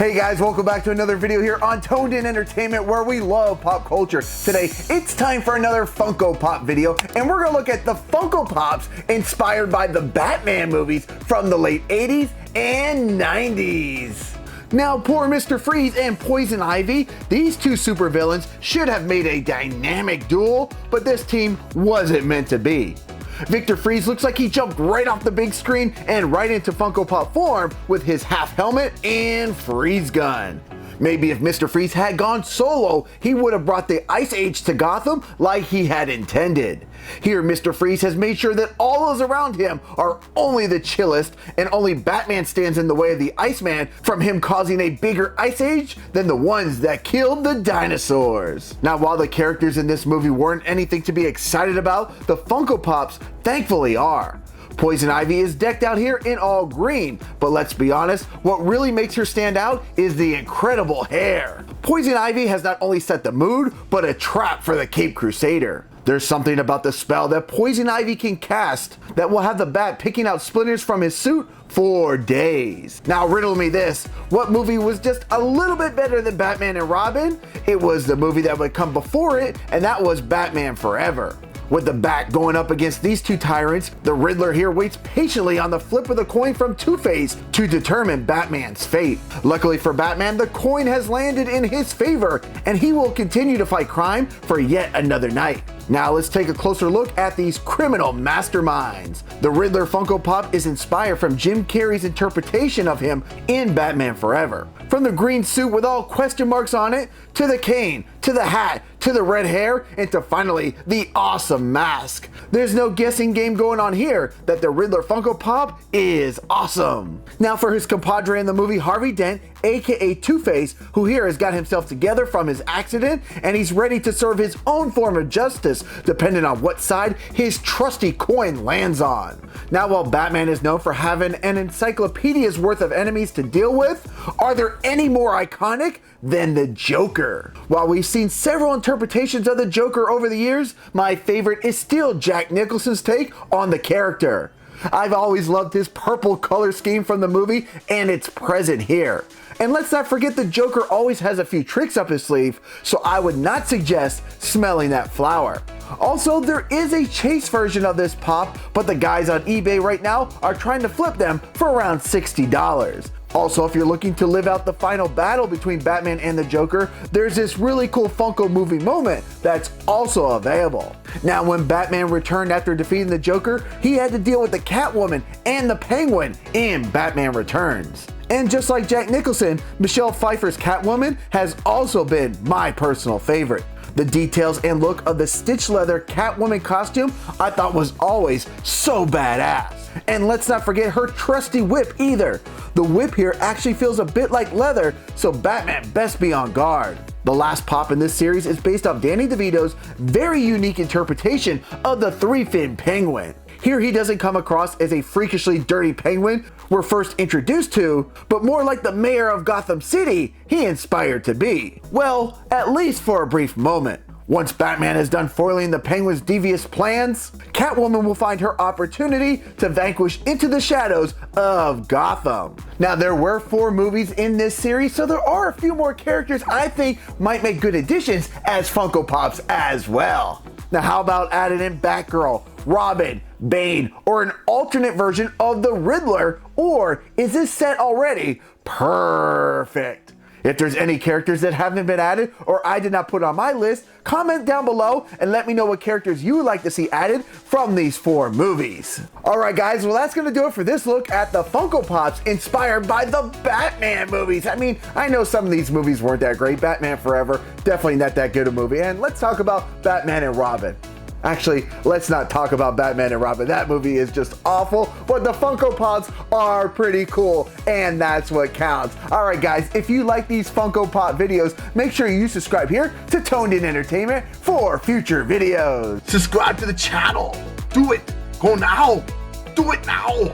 Hey guys, welcome back to another video here on Toned In Entertainment, where we love pop culture. Today, it's time for another Funko Pop video, and we're gonna look at the Funko Pops inspired by the Batman movies from the late 80s and 90s. Now, poor Mr. Freeze and Poison Ivy, these two supervillains should have made a dynamic duel, but this team wasn't meant to be. Victor Freeze looks like he jumped right off the big screen and right into Funko Pop form with his half helmet and freeze gun. Maybe if Mr. Freeze had gone solo, he would have brought the Ice Age to Gotham like he had intended. Here, Mr. Freeze has made sure that all those around him are only the chillest, and only Batman stands in the way of the Iceman from him causing a bigger Ice Age than the ones that killed the dinosaurs. Now, while the characters in this movie weren't anything to be excited about, the Funko Pops thankfully are. Poison Ivy is decked out here in all green, but let's be honest, what really makes her stand out is the incredible hair. Poison Ivy has not only set the mood, but a trap for the Caped Crusader. There's something about the spell that Poison Ivy can cast that will have the bat picking out splinters from his suit for days. Now riddle me this, what movie was just a little bit better than Batman and Robin? It was the movie that would come before it, and that was Batman Forever. With the Bat going up against these two tyrants, the Riddler here waits patiently on the flip of the coin from Two-Face to determine Batman's fate. Luckily for Batman, the coin has landed in his favor, and he will continue to fight crime for yet another night. Now let's take a closer look at these criminal masterminds. The Riddler Funko Pop is inspired from Jim Carrey's interpretation of him in Batman Forever. From the green suit with all question marks on it, to the cane, to the hat, to the red hair, and to finally the awesome mask. There's no guessing game going on here that the Riddler Funko Pop is awesome. Now for his compadre in the movie, Harvey Dent, aka Two-Face, who here has got himself together from his accident, and he's ready to serve his own form of justice, depending on what side his trusty coin lands on. Now, while Batman is known for having an encyclopedia's worth of enemies to deal with, are there any more iconic than the Joker? While we've seen several interpretations of the Joker over the years, my favorite is still Jack Nicholson's take on the character. I've always loved his purple color scheme from the movie, and it's present here. And let's not forget the Joker always has a few tricks up his sleeve, so I would not suggest smelling that flower. Also, there is a chase version of this pop, but the guys on eBay right now are trying to flip them for around $60. Also, if you're looking to live out the final battle between Batman and the Joker, there's this really cool Funko movie moment that's also available. Now, when Batman returned after defeating the Joker, he had to deal with the Catwoman and the Penguin in Batman Returns. And just like Jack Nicholson, Michelle Pfeiffer's Catwoman has also been my personal favorite. The details and look of the stitched leather Catwoman costume I thought was always so badass. And let's not forget her trusty whip either. The whip here actually feels a bit like leather, so Batman best be on guard. The last pop in this series is based off Danny DeVito's very unique interpretation of the three-fin penguin. Here he doesn't come across as a freakishly dirty penguin we're first introduced to, but more like the mayor of Gotham City he inspired to be. Well, at least for a brief moment. Once Batman is done foiling the Penguin's devious plans, Catwoman will find her opportunity to vanquish into the shadows of Gotham. Now, there were 4 movies in this series, so there are a few more characters I think might make good additions as Funko Pops as well. Now, how about adding in Batgirl, Robin, Bane, or an alternate version of the Riddler? Or is this set already perfect? If there's any characters that haven't been added or I did not put on my list, comment down below and let me know what characters you would like to see added from these 4 movies. Alright guys, well that's gonna do it for this look at the Funko Pops inspired by the Batman movies. I mean, I know some of these movies weren't that great. Batman Forever, definitely not that good a movie. And let's talk about Batman and Robin. Actually, let's not talk about Batman and Robin. That movie is just awful, but the Funko Pops are pretty cool, and that's what counts. All right, guys, if you like these Funko Pop videos, make sure you subscribe here to Toned In Entertainment for future videos. Subscribe to the channel. Do it. Go now. Do it now.